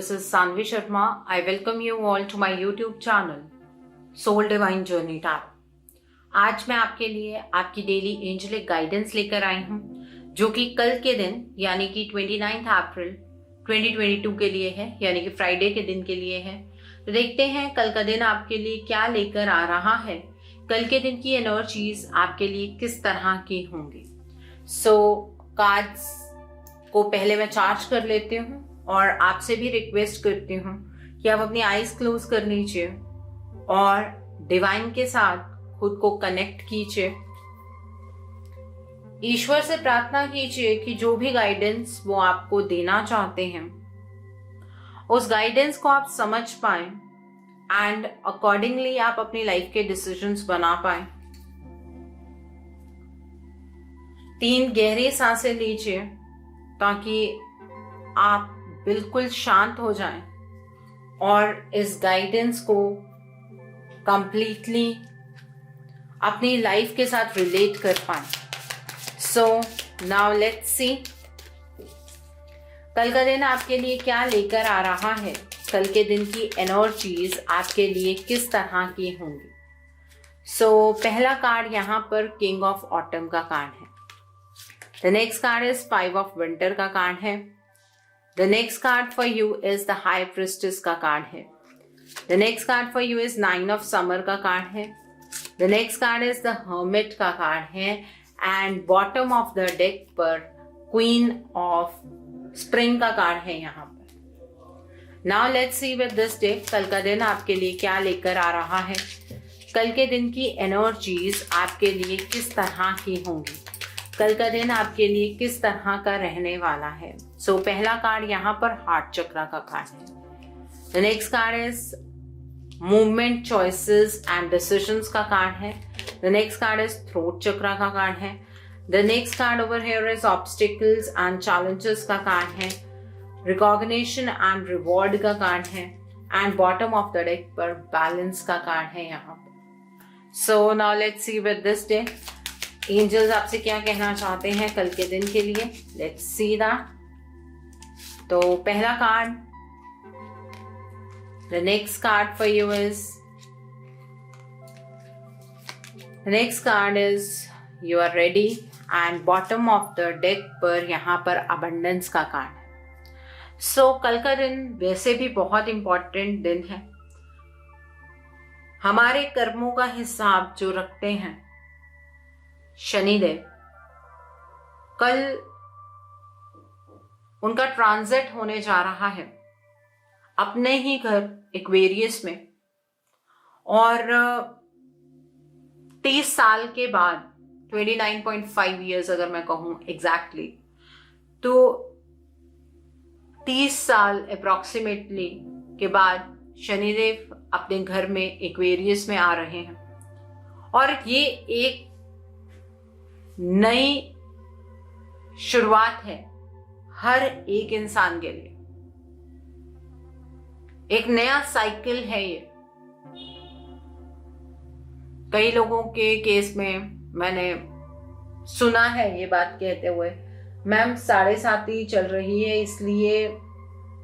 this is Sanvi Sharma. I welcome you all to my YouTube channel Soul Divine Journey Tarot. आज मैं आपके लिए आपकी daily angelic guidance लेकर आई हूँ, जो कि कल के दिन यानी कि 29 अप्रैल 2022 के लिए है, यानी कि फ्राइडे के दिन के लिए है। तो देखते हैं कल का दिन आपके लिए क्या लेकर आ रहा है, कल के दिन की एनर्जीज आपके लिए किस तरह की होंगी। कार्ड्स को पहले मैं चार्ज कर लेती हूँ और आपसे भी रिक्वेस्ट करती हूँ कि आप अपनी आईज क्लोज कर लीजिए और डिवाइन के साथ खुद को कनेक्ट कीजिए। ईश्वर से प्रार्थना कीजिए कि जो भी गाइडेंस वो आपको देना चाहते हैं उस गाइडेंस को आप समझ पाएं एंड अकॉर्डिंगली आप अपनी लाइफ के डिसीजंस बना पाएं। 3 गहरी सांसें लीजिए ताकि आप बिल्कुल शांत हो जाएं और इस गाइडेंस को कंप्लीटली अपनी लाइफ के साथ रिलेट कर पाएं। सो नाउ लेट्स सी कल का दिन आपके लिए क्या लेकर आ रहा है, कल के दिन की एनर्जीज आपके लिए किस तरह की होंगी। पहला कार्ड यहाँ पर किंग ऑफ ऑटम का कार्ड है। The next card is 5 of winter का कार्ड है। The next card for you is the high priestess का कार्ड है। The next card for you is 9 of summer का कार्ड है। The next card is the hermit का card है and bottom of the deck पर queen of spring का card है यहाँ पर। Now let's see with this day कल का दिन आपके लिए क्या लेकर आ रहा है, कल के दिन की एनर्जीज आपके लिए किस तरह की होंगी, कल का दिन आपके लिए किस तरह का रहने वाला है। पहला कार्ड यहाँ पर हार्ट चक्रा का कार्ड है। The next card is movement, choices and decisions का कार्ड है। The next card is throat chakra का कार्ड है। The next card over here is obstacles and challenges का कार्ड है। रिकॉग्निशन एंड रिवॉर्ड का कार्ड है and bottom of the deck पर balance का कार्ड है यहाँ पर। Now let's see with this day angels आपसे क्या कहना चाहते हैं कल के दिन के लिए। Let's see that. तो पहला card, the next card for you is, the next card is you are ready and bottom of the deck पर यहाँ पर अबंडेंस का कार्ड है। कल का दिन वैसे भी बहुत इंपॉर्टेंट दिन है। हमारे कर्मों का हिसाब जो रखते हैं शनिदेव, कल उनका ट्रांजिट होने जा रहा है अपने ही घर एक्वेरियस में, और 30 साल के बाद 29.5 ईयर्स अगर मैं कहूं एग्जैक्टली, तो 30 साल अप्रोक्सीमेटली के बाद शनिदेव अपने घर में एक्वेरियस में आ रहे हैं और ये एक नई शुरुआत है हर एक इंसान के लिए, एक नया साइकिल है ये। कई लोगों के केस में मैंने सुना है ये बात कहते हुए, मैम 7.5 चल रही है इसलिए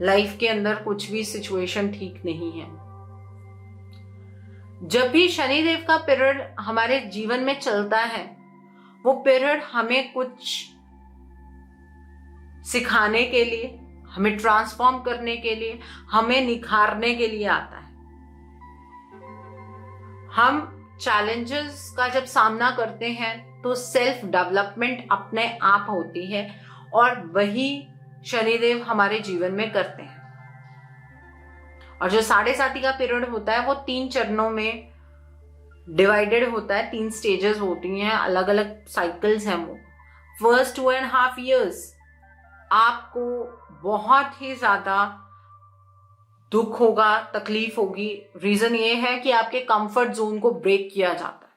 लाइफ के अंदर कुछ भी सिचुएशन ठीक नहीं है। जब भी शनिदेव का पीरियड हमारे जीवन में चलता है, वो पीरियड हमें कुछ सिखाने के लिए, हमें ट्रांसफॉर्म करने के लिए, हमें निखारने के लिए आता है। हम चैलेंजेस का जब सामना करते हैं तो सेल्फ डेवलपमेंट अपने आप होती है और वही शनिदेव हमारे जीवन में करते हैं। और जो 7.5 का पीरियड होता है वो 3 चरणों में डिवाइडेड होता है, 3 स्टेजेस होती हैं, अलग अलग साइकिल्स हैं वो। फर्स्ट 2.5 years आपको बहुत ही ज्यादा दुख होगा, तकलीफ होगी। रीजन ये है कि आपके कंफर्ट जोन को ब्रेक किया जाता है,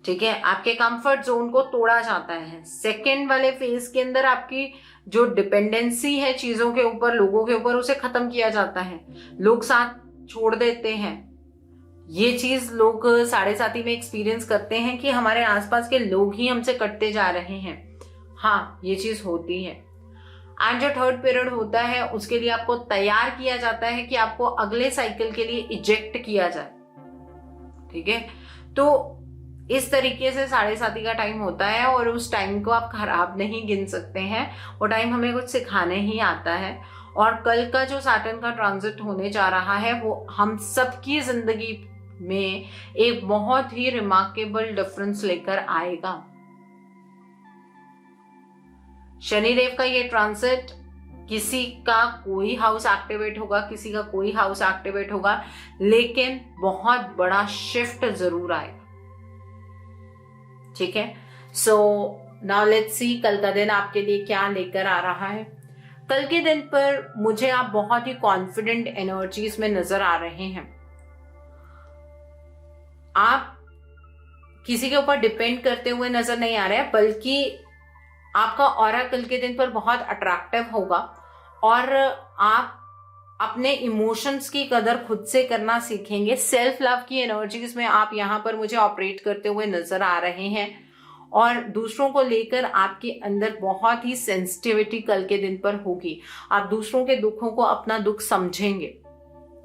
ठीक है, आपके कंफर्ट जोन को तोड़ा जाता है। सेकेंड वाले फेज के अंदर आपकी जो डिपेंडेंसी है चीजों के ऊपर, लोगों के ऊपर, उसे खत्म किया जाता है। लोग साथ छोड़ देते हैं। ये चीज लोग 7.5 में एक्सपीरियंस करते हैं कि हमारे आसपास के लोग ही हमसे कटते जा रहे हैं। हाँ, ये चीज होती है। एंड जो थर्ड पीरियड होता है उसके लिए आपको तैयार किया जाता है कि आपको अगले साइकिल के लिए इजेक्ट किया जाए। ठीक है, तो इस तरीके से 7.5 का टाइम होता है और उस टाइम को आप खराब नहीं गिन सकते हैं। वो टाइम हमें कुछ सिखाने ही आता है। और कल का जो सैटर्न का ट्रांजिट होने जा रहा है वो हम सबकी जिंदगी में एक बहुत ही रिमार्केबल डिफरेंस लेकर आएगा। शनिदेव का ये ट्रांजिट, किसी का कोई हाउस एक्टिवेट होगा, किसी का कोई हाउस एक्टिवेट होगा, लेकिन बहुत बड़ा शिफ्ट जरूर आएगा। ठीक है, सो नाउ लेट्स सी कल का दिन आपके लिए क्या लेकर आ रहा है। कल के दिन पर मुझे आप बहुत ही कॉन्फिडेंट एनर्जीज में नजर आ रहे हैं। आप किसी के ऊपर डिपेंड करते हुए नजर नहीं आ रहे हैं, बल्कि आपका ऑरा कल के दिन पर बहुत अट्रैक्टिव होगा और आप अपने इमोशंस की कदर खुद से करना सीखेंगे। सेल्फ लव की एनर्जीज में आप यहाँ पर मुझे ऑपरेट करते हुए नजर आ रहे हैं और दूसरों को लेकर आपके अंदर बहुत ही सेंसिटिविटी कल के दिन पर होगी। आप दूसरों के दुखों को अपना दुख समझेंगे।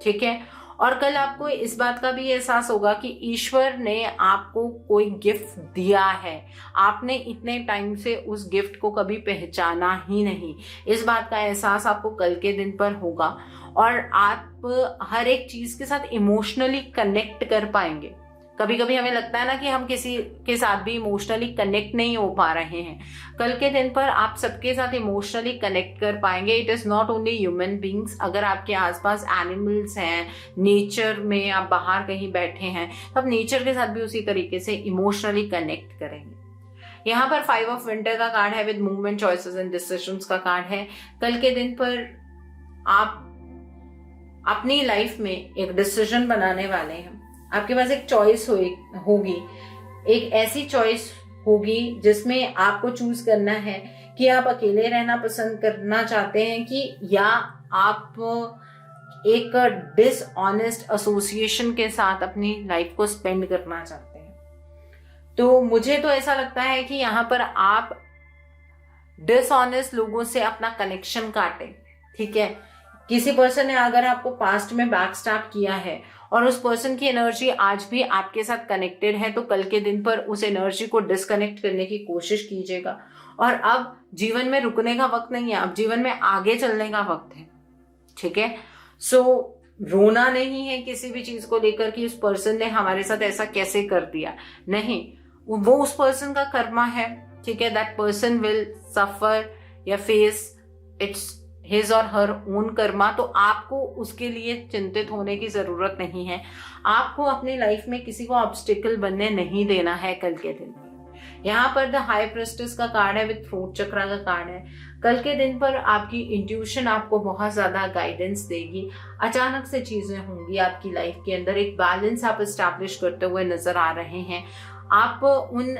ठीक है, और कल आपको इस बात का भी एहसास होगा कि ईश्वर ने आपको कोई गिफ्ट दिया है, आपने इतने टाइम से उस गिफ्ट को कभी पहचाना ही नहीं। इस बात का एहसास आपको कल के दिन पर होगा और आप हर एक चीज के साथ इमोशनली कनेक्ट कर पाएंगे। कभी कभी हमें लगता है ना कि हम किसी के साथ भी इमोशनली कनेक्ट नहीं हो पा रहे हैं। कल के दिन पर आप सबके साथ इमोशनली कनेक्ट कर पाएंगे। It is not only human beings, अगर आपके आसपास एनिमल्स हैं, नेचर में आप बाहर कहीं बैठे हैं, तो आप नेचर के साथ भी उसी तरीके से इमोशनली कनेक्ट करेंगे। यहाँ पर 5 ऑफ विंटर का कार्ड है with movement, choices and decisions का कार्ड है। कल के दिन पर आप अपनी लाइफ में एक डिसीजन बनाने वाले हैं। आपके पास एक चॉइस होगी, एक ऐसी चॉइस होगी जिसमें आपको चूज करना है कि आप अकेले रहना पसंद करना चाहते हैं कि या आप एक डिसऑनेस्ट एसोसिएशन के साथ अपनी लाइफ को स्पेंड करना चाहते हैं। तो मुझे तो ऐसा लगता है कि यहाँ पर आप डिसऑनेस्ट लोगों से अपना कनेक्शन काटें। ठीक है, किसी पर्सन ने अगर आपको पास्ट में बैकस्टैब किया है और उस पर्सन की एनर्जी आज भी आपके साथ कनेक्टेड है, तो कल के दिन पर उस एनर्जी को डिस्कनेक्ट करने की कोशिश कीजिएगा। और अब जीवन में रुकने का वक्त नहीं है, अब जीवन में आगे चलने का वक्त है। ठीक है, सो रोना नहीं है किसी भी चीज को लेकर कि उस पर्सन ने हमारे साथ ऐसा कैसे कर दिया, नहीं, वो उस पर्सन का कर्मा है। ठीक है, दैट पर्सन विल सफर या फेस इट्स हिज और हर ओन कर्मा। तो आपको उसके लिए चिंतित होने की जरूरत नहीं है। आपको अपनी लाइफ में किसी को ऑब्स्टिकल बनने नहीं देना है कल के दिन। यहाँ पर द हाई प्रेस्टिस का कार्ड है विद थ्रोट चक्रा का कार्ड है। कल के दिन पर आपकी इंट्यूशन आपको बहुत ज्यादा गाइडेंस देगी। अचानक से चीजें होंगी आपकी लाइफ के अंदर, एक बैलेंस आप एस्टैब्लिश करते हुए नजर आ रहे हैं। आप उन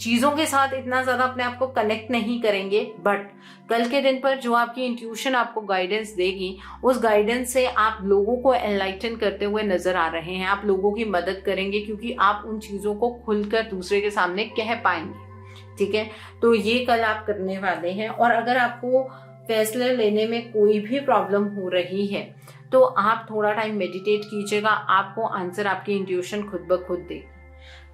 चीजों के साथ इतना ज्यादा अपने आप को कनेक्ट नहीं करेंगे, बट कल के दिन पर जो आपकी इंट्यूशन आपको गाइडेंस देगी, उस गाइडेंस से आप लोगों को एनलाइटन करते हुए नजर आ रहे हैं। आप लोगों की मदद करेंगे क्योंकि आप उन चीजों को खुलकर दूसरे के सामने कह पाएंगे। ठीक है, तो ये कल आप करने वाले हैं। और अगर आपको फैसले लेने में कोई भी प्रॉब्लम हो रही है तो आप थोड़ा टाइम मेडिटेट कीजिएगा, आपको आंसर आपकी इंट्यूशन खुद ब खुद देगी।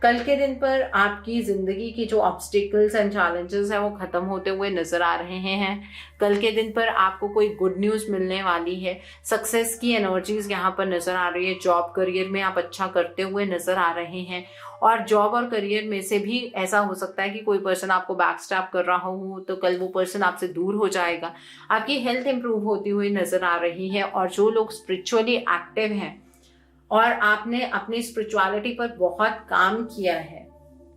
कल के दिन पर आपकी जिंदगी की जो ऑब्स्टिकल्स एंड चैलेंजेस हैं वो खत्म होते हुए नजर आ रहे हैं। कल के दिन पर आपको कोई गुड न्यूज मिलने वाली है। सक्सेस की एनर्जीज यहाँ पर नजर आ रही है। जॉब करियर में आप अच्छा करते हुए नजर आ रहे हैं और जॉब और करियर में से भी ऐसा हो सकता है कि कोई पर्सन आपको बैकस्टैब कर रहा हो, तो कल वो पर्सन आपसे दूर हो जाएगा। आपकी हेल्थ इंप्रूव होती हुई नजर आ रही है। और जो लोग स्पिरिचुअली एक्टिव हैं और आपने अपनी स्पिरिचुअलिटी पर बहुत काम किया है,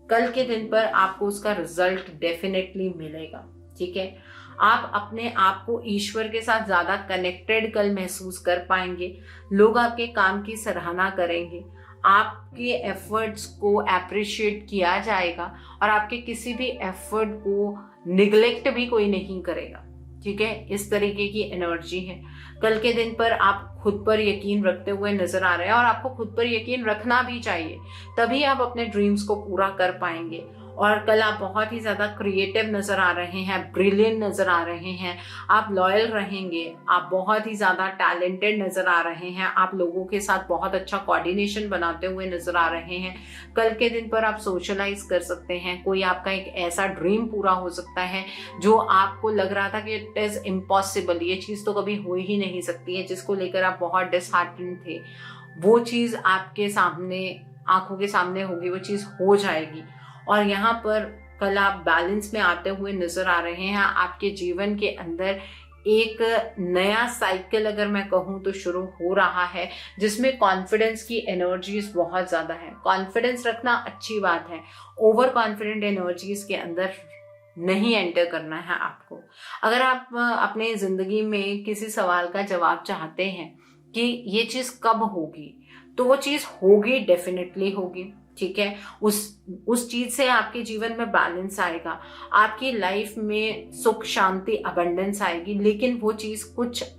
कल के दिन पर आपको उसका रिजल्ट डेफिनेटली मिलेगा। ठीक है, आप अपने आप को ईश्वर के साथ ज्यादा कनेक्टेड कल महसूस कर पाएंगे। लोग आपके काम की सराहना करेंगे, आपके एफर्ट्स को अप्रिशिएट किया जाएगा और आपके किसी भी एफर्ट को निग्लेक्ट भी कोई नहीं करेगा। ठीक है, इस तरीके की एनर्जी है। कल के दिन पर आप खुद पर यकीन रखते हुए नजर आ रहे हैं और आपको खुद पर यकीन रखना भी चाहिए, तभी आप अपने ड्रीम्स को पूरा कर पाएंगे। और कल आप बहुत ही ज़्यादा क्रिएटिव नज़र आ रहे हैं, ब्रिलियंट नज़र आ रहे हैं, आप लॉयल रहेंगे, आप बहुत ही ज़्यादा टैलेंटेड नज़र आ रहे हैं, आप लोगों के साथ बहुत अच्छा कोऑर्डिनेशन बनाते हुए नज़र आ रहे हैं। कल के दिन पर आप सोशलाइज कर सकते हैं, कोई आपका एक ऐसा ड्रीम पूरा हो सकता है जो आपको लग रहा था कि इट इज़ इम्पॉसिबल, ये चीज़ तो कभी हो ही नहीं सकती है, जिसको लेकर आप बहुत डिसहार्टेंड थे, वो चीज़ आपके सामने, आंखों के सामने होगी, वो चीज़ हो जाएगी। और यहाँ पर कल आप बैलेंस में आते हुए नजर आ रहे हैं। आपके जीवन के अंदर एक नया साइकिल अगर मैं कहूँ तो शुरू हो रहा है, जिसमें कॉन्फिडेंस की एनर्जीज बहुत ज़्यादा है। कॉन्फिडेंस रखना अच्छी बात है, ओवर कॉन्फिडेंट एनर्जीज के अंदर नहीं एंटर करना है आपको। अगर आप अपने ज़िंदगी में किसी सवाल का जवाब चाहते हैं कि ये चीज़ कब होगी, तो वो चीज़ होगी, डेफिनेटली होगी, ठीक है। उस चीज से आपके जीवन में बैलेंस आएगा, आपकी लाइफ में सुख शांति अबंडेंस आएगी, लेकिन वो चीज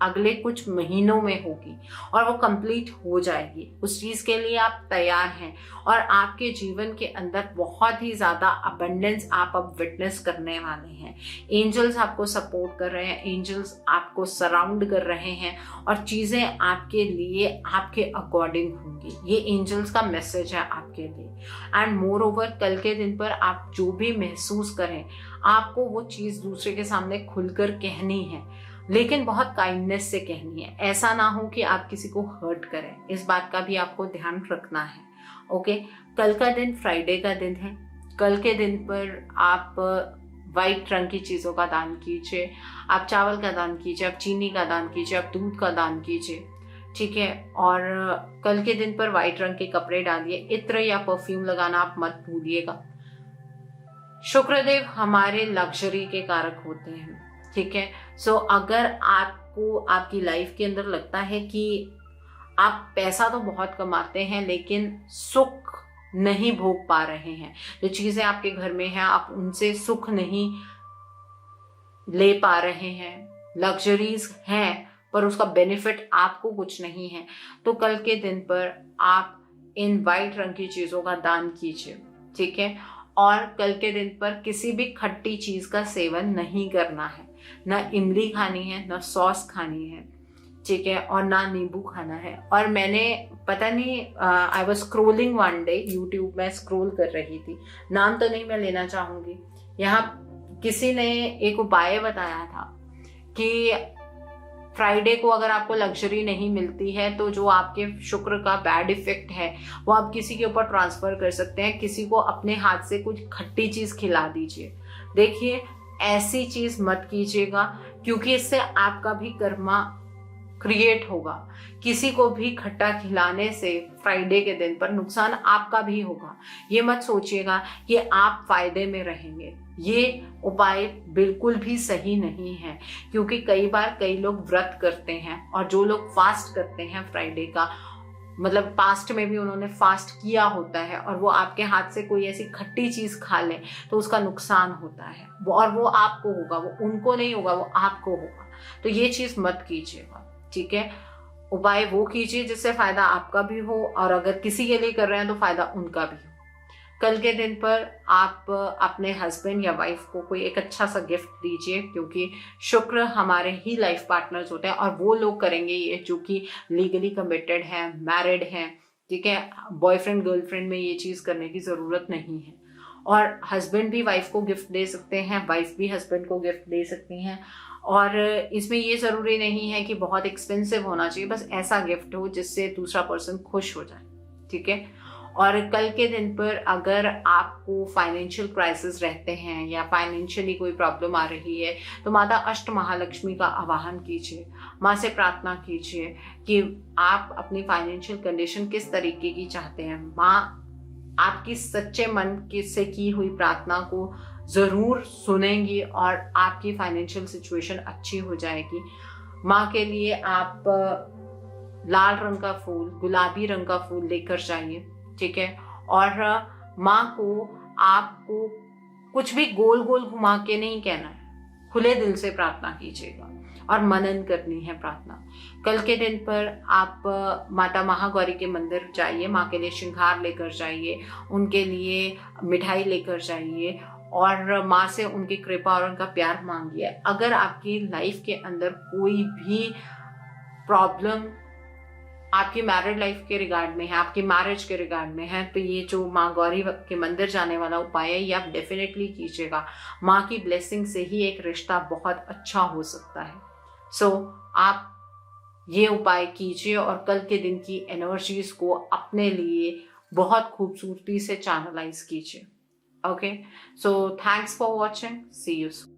अगले कुछ महीनों में होगी और वो कंप्लीट हो जाएगी। उस चीज के लिए आप तैयार हैं और आपके जीवन के अंदर बहुत ही ज्यादा अबंडेंस आप अब विटनेस करने वाले हैं। एंजल्स आपको सपोर्ट कर रहे हैं, एंजल्स आपको सराउंड कर रहे हैं और चीजें आपके लिए आपके अकॉर्डिंग होंगी। ये एंजल्स का मैसेज है आपके लिए। एंड मोर ओवर, कल के दिन पर आप जो भी महसूस करें, आपको वो चीज दूसरे के सामने खुलकर कहनी है, लेकिन बहुत काइंडनेस से कहनी है। ऐसा ना हो कि आप किसी को हर्ट करें, इस बात का भी आपको ध्यान रखना है। ओके, कल का दिन फ्राइडे का दिन है। कल के दिन पर आप वाइट रंग की चीजों का दान कीजिए, आप चावल का दान कीजिए, आप चीनी का दान कीजिए, आप दूध का दान कीजिए, ठीक है। और कल के दिन पर व्हाइट रंग के कपड़े डालिए। इत्र या परफ्यूम लगाना आप मत भूलिएगा। शुक्रदेव हमारे लग्जरी के कारक होते हैं, ठीक है। सो अगर आपको आपकी लाइफ के अंदर लगता है कि आप पैसा तो बहुत कमाते हैं लेकिन सुख नहीं भोग पा रहे हैं, जो चीजें आपके घर में हैं आप उनसे सुख नहीं ले पा रहे हैं, लग्जरीज हैं पर उसका बेनिफिट आपको कुछ नहीं है, तो कल के दिन पर आप इन वाइट रंग की चीजों का दान कीजिए, ठीक है। और कल के दिन पर किसी भी खट्टी चीज का सेवन नहीं करना है, ना इमली खानी है, ना सॉस खानी है, ठीक है, और ना नींबू खाना है। और मैंने पता नहीं, I was scrolling one day YouTube में, स्क्रोल कर रही थी, नाम तो नहीं मैं लेना चाहूंगी, यहाँ किसी ने एक उपाय बताया था कि फ्राइडे को अगर आपको लग्जरी नहीं मिलती है तो जो आपके शुक्र का बैड इफेक्ट है वो आप किसी के ऊपर ट्रांसफर कर सकते हैं। किसी को अपने हाथ से कुछ खट्टी चीज खिला दीजिए। देखिए, ऐसी चीज मत कीजिएगा क्योंकि इससे आपका भी कर्मा क्रिएट होगा। किसी को भी खट्टा खिलाने से फ्राइडे के दिन पर नुकसान आपका भी होगा। ये मत सोचिएगा कि आप फायदे में रहेंगे, ये उपाय बिल्कुल भी सही नहीं है। क्योंकि कई बार कई लोग व्रत करते हैं और जो लोग फास्ट करते हैं फ्राइडे का, मतलब पास्ट में भी उन्होंने फास्ट किया होता है और वो आपके हाथ से कोई ऐसी खट्टी चीज खा ले तो उसका नुकसान होता है, और वो आपको होगा, वो उनको नहीं होगा, वो आपको होगा। तो ये चीज मत कीजिएगा, ठीक है। उपाय वो कीजिए जिससे फायदा आपका भी हो और अगर किसी के लिए कर रहे हैं तो फायदा उनका भी हो। कल के दिन पर आप अपने हस्बैंड या वाइफ को कोई एक अच्छा सा गिफ्ट दीजिए, क्योंकि शुक्र हमारे ही लाइफ पार्टनर्स होते हैं और वो लोग करेंगे ये जो कि लीगली कमिटेड हैं, मैरिड हैं, ठीक है। बॉयफ्रेंड गर्लफ्रेंड में ये चीज करने की जरूरत नहीं है। और हस्बैंड भी वाइफ को गिफ्ट दे सकते हैं, वाइफ भी हस्बैंड को गिफ्ट दे सकती हैं। और इसमें ये ज़रूरी नहीं है कि बहुत एक्सपेंसिव होना चाहिए, बस ऐसा गिफ्ट हो जिससे दूसरा पर्सन खुश हो जाए, ठीक है। और कल के दिन पर अगर आपको फाइनेंशियल क्राइसिस रहते हैं या फाइनेंशियली कोई प्रॉब्लम आ रही है तो माता अष्ट महालक्ष्मी का आवाहन कीजिए, माँ से प्रार्थना कीजिए कि आप अपनी फाइनेंशियल कंडीशन किस तरीके की चाहते हैं। माँ आपकी सच्चे मन से की हुई प्रार्थना को जरूर सुनेंगी और आपकी फाइनेंशियल सिचुएशन अच्छी हो जाएगी। माँ के लिए आप लाल रंग का फूल, गुलाबी रंग का फूल लेकर जाइए, ठीक है। और माँ को आपको कुछ भी गोल गोल घुमा के नहीं कहना है, खुले दिल से प्रार्थना कीजिएगा। और मनन करनी है प्रार्थना। कल के दिन पर आप माता महागौरी के मंदिर जाइए, माँ के लिए श्रृंगार लेकर जाइए, उनके लिए मिठाई लेकर जाइए और माँ से उनकी कृपा और उनका प्यार मांगिए। अगर आपकी लाइफ के अंदर कोई भी प्रॉब्लम आपकी मैरिड लाइफ के रिगार्ड में है, आपकी मैरिज के रिगार्ड में है, तो ये जो माँ गौरी के मंदिर जाने वाला उपाय है ये आप डेफिनेटली कीजिएगा। माँ की ब्लेसिंग से ही एक रिश्ता बहुत अच्छा हो सकता है। सो आप ये उपाय कीजिए और कल के दिन की एनर्जीज को अपने लिए बहुत खूबसूरती से चैनलाइज कीजिए। Okay, so thanks for watching, see you soon.